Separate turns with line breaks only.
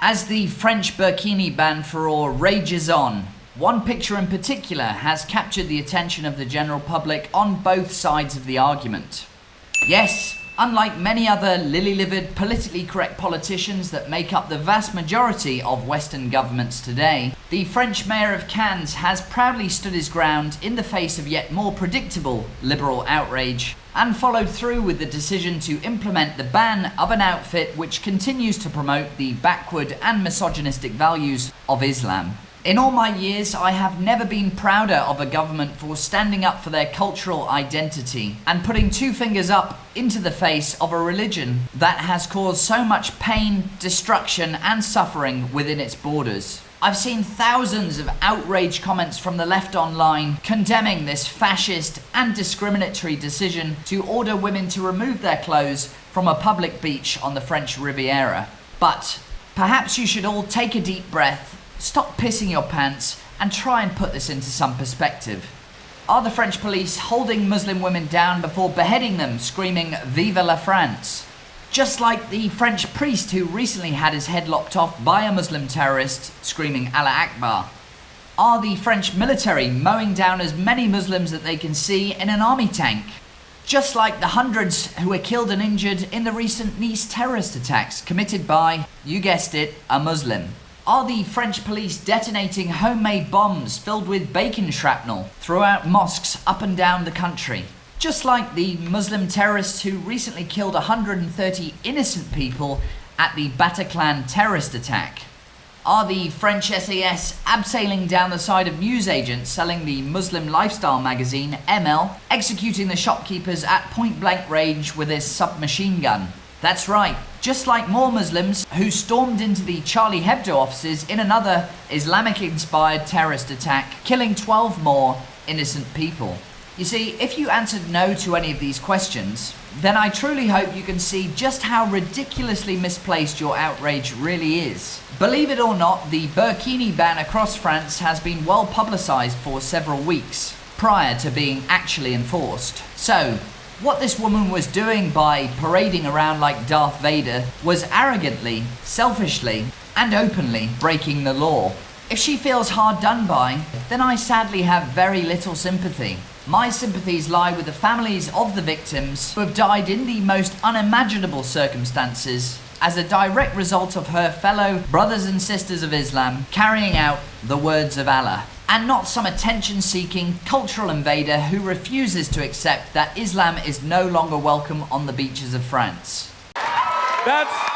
As the French Burkini ban furore rages on, one picture in particular has captured the attention of the general public on both sides of the argument. Yes, unlike many other lily-livered, politically correct politicians that make up the vast majority of Western governments today, the French mayor of Cannes has proudly stood his ground in the face of yet more predictable liberal outrage and followed through with the decision to implement the ban of an outfit which continues to promote the backward and misogynistic values of Islam. In all my years, I have never been prouder of a government for standing up for their cultural identity and putting two fingers up into the face of a religion that has caused so much pain, destruction, and suffering within its borders. I've seen thousands of outraged comments from the left online condemning this fascist and discriminatory decision to order women to remove their clothes from a public beach on the French Riviera. But perhaps you should all take a deep breath, stop pissing your pants, and try and put this into some perspective. Are the French police holding Muslim women down before beheading them, screaming "Vive la France"? Just like the French priest who recently had his head lopped off by a Muslim terrorist, screaming Allah Akbar. Are the French military mowing down as many Muslims that they can see in an army tank? Just like the hundreds who were killed and injured in the recent Nice terrorist attacks committed by, you guessed it, a Muslim. Are the French police detonating homemade bombs filled with bacon shrapnel throughout mosques up and down the country? Just like the Muslim terrorists who recently killed 130 innocent people at the Bataclan terrorist attack. Are the French SAS abseiling down the side of newsagents selling the Muslim lifestyle magazine ML, executing the shopkeepers at point-blank range with his submachine gun? That's right, just like more Muslims who stormed into the Charlie Hebdo offices in another Islamic-inspired terrorist attack, killing 12 more innocent people. You see, if you answered no to any of these questions, then I truly hope you can see just how ridiculously misplaced your outrage really is. Believe it or not, the Burkini ban across France has been well publicised for several weeks, prior to being actually enforced. So, what this woman was doing by parading around like Darth Vader was arrogantly, selfishly, and openly breaking the law. If she feels hard done by, then I sadly have very little sympathy. My sympathies lie with the families of the victims who have died in the most unimaginable circumstances as a direct result of her fellow brothers and sisters of Islam carrying out the words of Allah, and not some attention-seeking cultural invader who refuses to accept that Islam is no longer welcome on the beaches of France.
That's